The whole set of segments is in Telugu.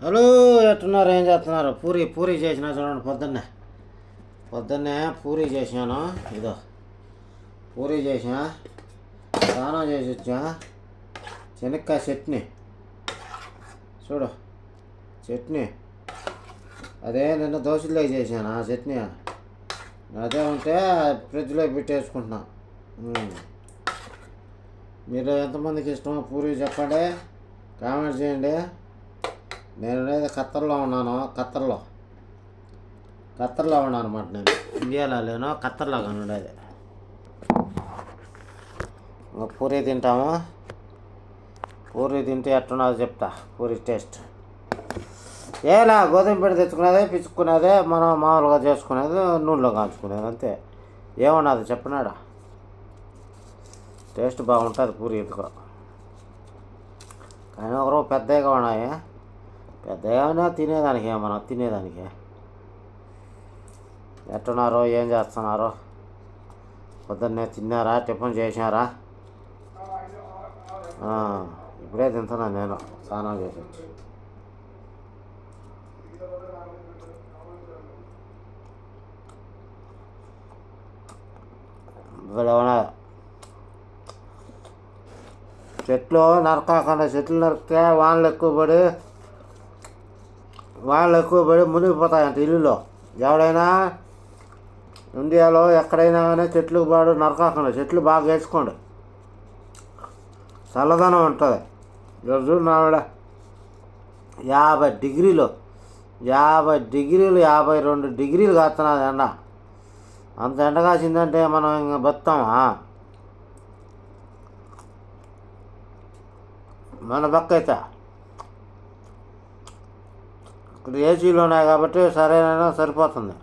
హలో, ఎట్టున్నారు? ఏం చేస్తున్నారు? పూరి పూరి చేసిన చూడండి. పొద్దున్నే పూరి చేసాను. ఇదో పూరి చేసా, స్నానం చేసి వచ్చా. శనక్కాయ చట్నీ చూడు, చట్నీ అదే నిన్న దోశలో చేశాను. ఆ చట్నీ అదే ఉంటే ఫ్రిడ్జ్లో పెట్టేసుకుంటున్నా. మీరు ఎంతమందికి ఇష్టమో పూరి చెప్పండి, కామెంట్ చేయండి. నేను ఖత్తర్లో ఉన్నాను. ఖత్తర్లో ఉన్నాను అనమాట. నేను ఇండియాలో లేను, ఖత్తర్లో కానీ ఉండేది. పూరి తింటాము. పూరి తింటే ఎట్టున్నదో చెప్తా. పూరి టేస్ట్ ఏలా గోధుమ పిండి తెచ్చుకునేదే, పిచ్చుకునేదే, మనం మామూలుగా చేసుకునేది, నూనెలో కాల్చుకునేది అంతే. ఏమన్నది చెప్పినాడా? టేస్ట్ బాగుంటుంది పూరి ఎందుకో. కానీ ఒకరు పెద్దగా ఉన్నాయి. పెద్దగా తినేదానికి, మనం తినేదానికి. ఎట్టున్నారో, ఏం చేస్తున్నారో? పొద్దున్నే తిన్నారా? టిఫిన్ చేసినారా? ఇప్పుడే తింటున్నాను నేను, స్నానం చేసి వచ్చి. ఏమైనా చెట్లు నరకాకుండా, చెట్లు నరికితే వానలు ఎక్కువ పడి మునిగిపోతాయంట ఇల్లులో. ఎవడైనా ఇండియాలో ఎక్కడైనా కానీ చెట్లు పాడు నరకాకుండా చెట్లు బాగా వేసుకోండి, చల్లదనం ఉంటుంది. ఈరోజు నావిడ 50 డిగ్రీలు 52 డిగ్రీలు కాస్తున్నది ఎండ. అంత ఎండ కాసిందంటే మనం ఇంకా బతామా? మన పక్క అయితే ఇక్కడ ఏసీలు ఉన్నాయి కాబట్టి సరిపోతుంది.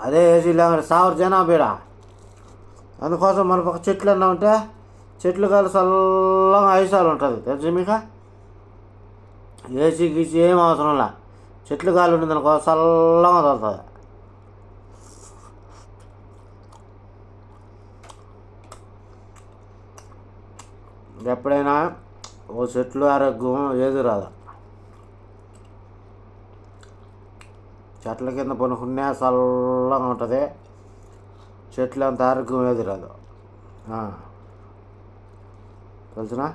అదే ఏసీ లేకుండా సావర్ జనాభీడ. అందుకోసం మన పక్క చెట్లు అన్నా ఉంటే, చెట్లు కాదు చల్లగా ఐసాలు ఉంటుంది. తెలుసు మీకు? ఏసీ గీసి ఏం అవసరంలా, చెట్లు గాలి ఉండింది అనుకో చల్లగా తోలుతుంది. ఎప్పుడైనా ఓ చెట్లు ఆరోగ్యం ఏది రాదు. చెట్ల కింద పనుకునే చల్లగా ఉంటుంది. చెట్లు అంత ఆరోగ్యం ఏది రాదు. తెలుసునా?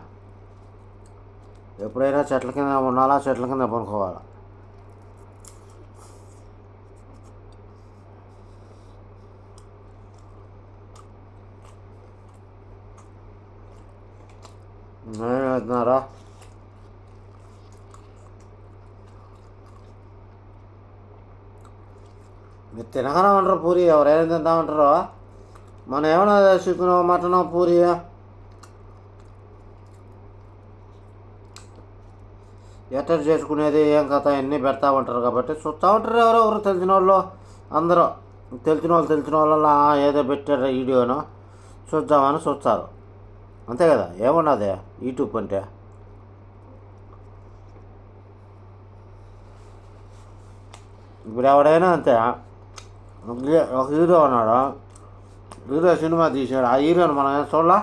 ఎప్పుడైనా చెట్ల కింద ఉండాలా, చెట్ల కింద పనుకోవాలి. ఏం వెళ్తున్నారా? మీరు తినగానే ఉంటారు పూరి. ఎవరైనా తింటా ఉంటారో. మనం ఏమైనా చికెన్, మటన్, పూరి ఎట్ట చేసుకునేది, ఏం కథ అన్నీ పెడతా ఉంటారు కాబట్టి చూస్తూ ఉంటారు. ఎవరెవరు తెలిసిన వాళ్ళు అందరూ తెలిసిన వాళ్ళ ఏదో పెట్టారు వీడియోను చూద్దామని చూస్తారు. అంతే కదా, ఏమన్నది యూట్యూబ్ అంటే. ఇప్పుడు ఎవడైనా అంతే. ఒక హీరో ఉన్నాడు, హీరో సినిమా తీసాడు. ఆ హీరోని మనం ఏం చూడాల?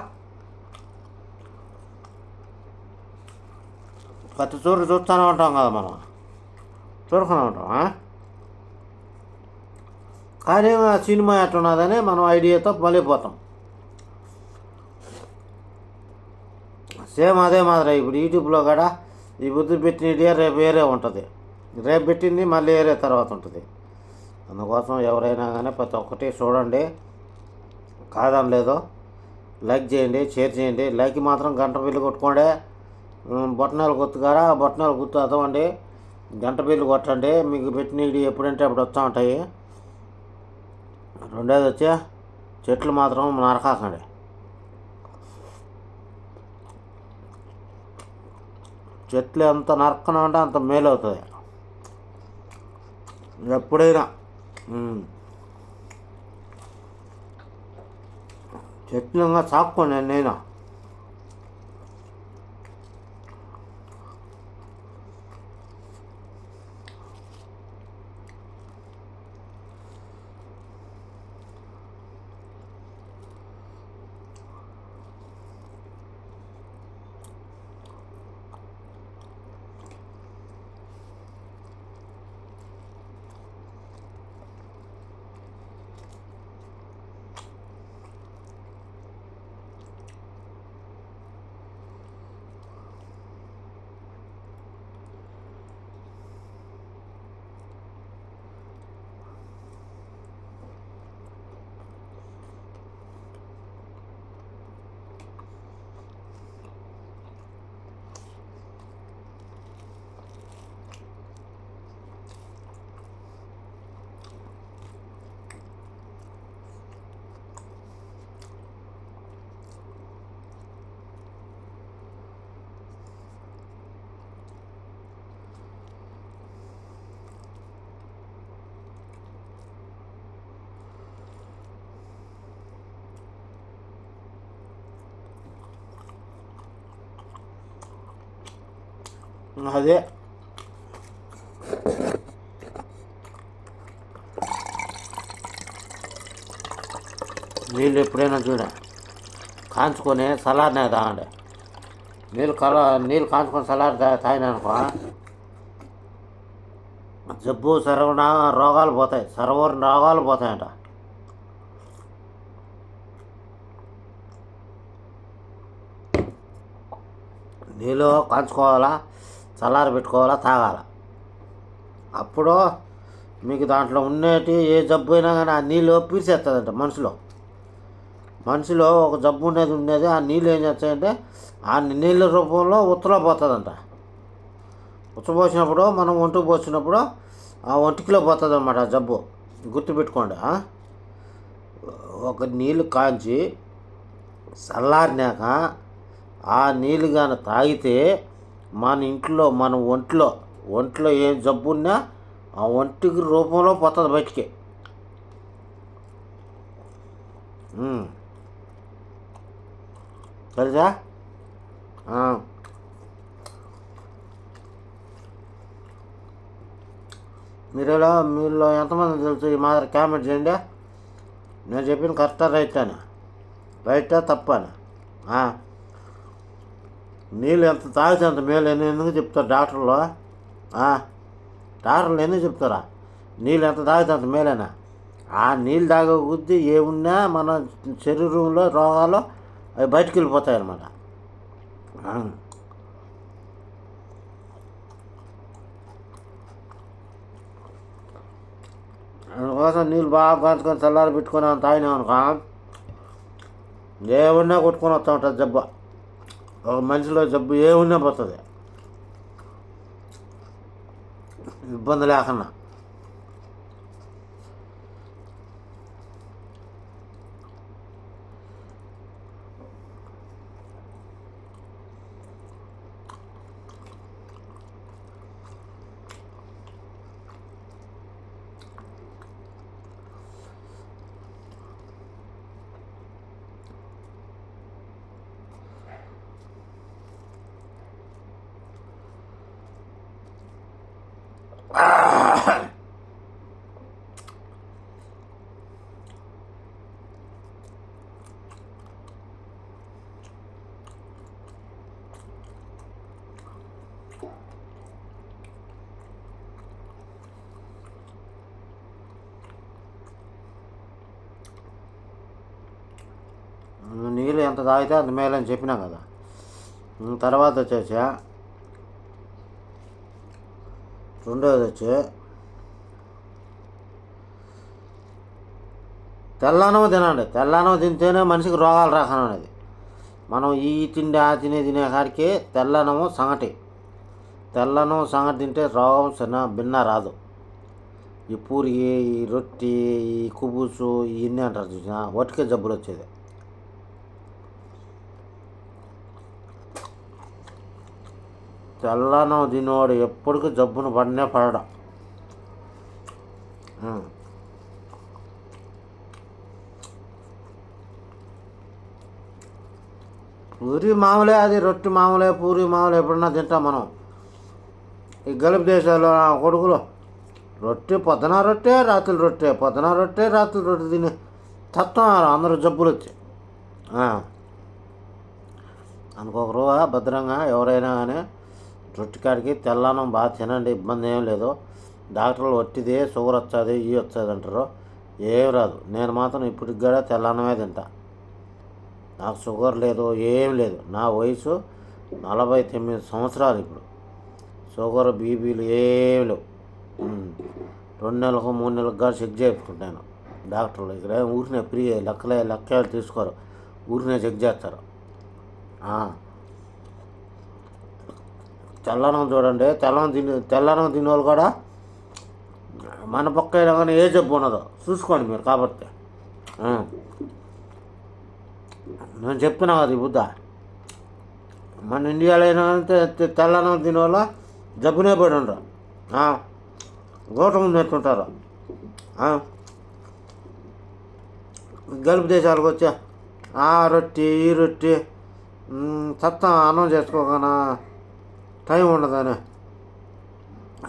ప్రతి చోటు చూస్తూనే ఉంటాం కదా, మనం చూడకుండా ఉంటాం. కానీ సినిమా ఎట్టున్నదని మనం ఐడియాతో మళ్ళీపోతాం. సేమ్ అదే మాదిరి ఇప్పుడు యూట్యూబ్లో కూడా ఈ బుద్ధి పెట్టిన ఐడియా రేపు వేరే ఉంటుంది, రేపు పెట్టింది మళ్ళీ వేరే తర్వాత ఉంటుంది. అందుకోసం ఎవరైనా కానీ ప్రతి ఒక్కటి చూడండి, కాదని లేదు. లైక్ చేయండి, షేర్ చేయండి. లైక్ మాత్రం గంట బిల్లు కొట్టుకోండి. బొట్టనాలు గుర్తు అదవండి, గంట బిల్లు కొట్టండి. మీకు పెట్టిన వీడియో ఎప్పుడంటే అప్పుడు వస్తూ ఉంటాయి. రెండోది వచ్చి చెట్లు మాత్రం నరకాకండి. చెట్లు ఎంత నరకన ఉంటే అంత మేలు అవుతుంది ఎప్పుడైనా. చెట్లు ఇంకా చాక్కోండి. నేను అదే నీళ్ళు ఎప్పుడైనా చూడ కాంచుకొని సలాడ్నే తాగండి. నీళ్ళు కాంచుకొని సలాడ్ తాగినానుకో జబ్బు సర్వన రోగాలు పోతాయి, రోగాలు పోతాయంట. నీళ్ళు కాంచుకోవాలా, చల్లారి పెట్టుకోవాలా, తాగాల. అప్పుడు మీకు దాంట్లో ఉండేటి ఏ జబ్బు అయినా కానీ ఆ నీళ్ళు పీల్చేస్తుందంట. మనిషిలో ఒక జబ్బు ఉండేది ఆ నీళ్ళు ఏం చేస్తాయంటే ఆ నీళ్ళ రూపంలో ఉత్తలో పోతుందంట. ఉచ్చపోసినప్పుడు మనం ఒంటికి పోసినప్పుడు ఆ ఒంటికిలో పోతుంది అన్నమాట ఆ జబ్బు. గుర్తుపెట్టుకోండి. ఒక నీళ్ళు కాంచి చల్లారినాక ఆ నీళ్ళు కానీ తాగితే మన ఇంట్లో మన ఒంట్లో ఏం జబ్బు ఉన్నా ఆ ఒంటికి రూపంలో పోతుంది బయటికి. తెలుసా? మీలో ఎంతమంది తెలుసు ఈ మాదిరి కామెంట్ చేయండి. నేను చెప్పిన కరెక్టా రైటా తప్పని. నీళ్ళు ఎంత తాగితే అంత మేలు ఎందుకు చెప్తారు డాక్టర్లు? ఎందుకు చెప్తారా నీళ్ళు ఎంత తాగితే అంత మేలేనా? ఆ నీళ్ళు తాగే కొద్దీ ఏమున్నా మన శరీరంలో రోగాలు అవి బయటికి వెళ్ళిపోతాయి అన్నమాట. అందుకోసం నీళ్ళు బాగా కాంచుకొని చల్లారి పెట్టుకొని అంత తాగినామనుకో ఏమున్నా కొట్టుకొని వస్తూ ఉంటుంది జబ్బు. ఒక మనిషిలో జబ్బు ఏమున్నా పోతుంది ఇబ్బంది లేకుండా. నీళ్ళు ఎంత తాగితే అంత మేలని చెప్పినా కదా. తర్వాత వచ్చేసి రెండోది తెల్లన్నం తినండి. తెల్లన్నం తింటేనే మనిషికి రోగాలు రాకనేది. మనం ఈ తిండి ఆ తినే కాడికి తెల్లన్నము సంగటి తింటే రోగం భిన్న రాదు. ఈ పూరి, ఈ రొట్టి, ఈ కుబూసు ఇవన్నీ అంటారు చూసినా వాటికే జబ్బులు వచ్చేది. తెల్లన్నం తినేవాడు ఎప్పటికీ జబ్బును పడడం. పూరి మామూలే, అది రొట్టి మామూలే, పూరి మామూలే ఎప్పుడన్నా తింటాం మనం. ఈ గల్ఫ్ దేశాల్లో కొడుకులు రొట్టె పొద్దున రొట్టె రాత్రి రొట్టె తిని తత్వం అందరూ జబ్బులు వచ్చాయి. అనుకోకరు భద్రంగా ఎవరైనా కానీ రొట్టె కాడికి తెల్లన్నం బాగా తినండి, ఇబ్బంది ఏం లేదు. డాక్టర్లు వట్టిదే షుగర్ వచ్చేది ఇవి వచ్చేది అంటారు, ఏం రాదు. నేను మాత్రం ఇప్పటికి కూడా తెల్లన్నమే తింటా. నాకు షుగర్ లేదు, ఏం లేదు. నా వయసు 49 సంవత్సరాలు. ఇప్పుడు షుగర్ బీపీలు ఏం లేవు. 2 నెలలకు 3 నెలలకు కూడా చెక్ చేసుకుంటాను డాక్టర్లు. ఇక్కడ ఊరినే ఫ్రీ లెక్కలు తీసుకోరు, ఊరినే చెక్ చేస్తారు. తెల్లన్నం చూడండి, తెల్లన్నం తినేవాళ్ళు కూడా మన పక్క అయినా కానీ ఏ జబ్బు ఉన్నదో చూసుకోండి మీరు. కాబట్టి నేను చెప్తున్నా కదా, ఈ బుద్ధ మన ఇండియాలో అయినా కానీ తెల్లన్నం తినేవాళ్ళ జబ్బునే పడి ఉండరు, గౌతమ్ నెత్తుంటారు. గల్ఫ్ దేశాలకు వచ్చా రొట్టి ఈ రొట్టి అన్నం చేసుకోకనా టైం ఉండదని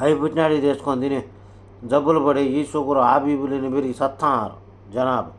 అవి పుట్టినాడికి తెచ్చుకొని తిని జబ్బులు పడి ఈ షుగర్ ఆ బీపీలని పెరిగి సత్తారు జనాభా.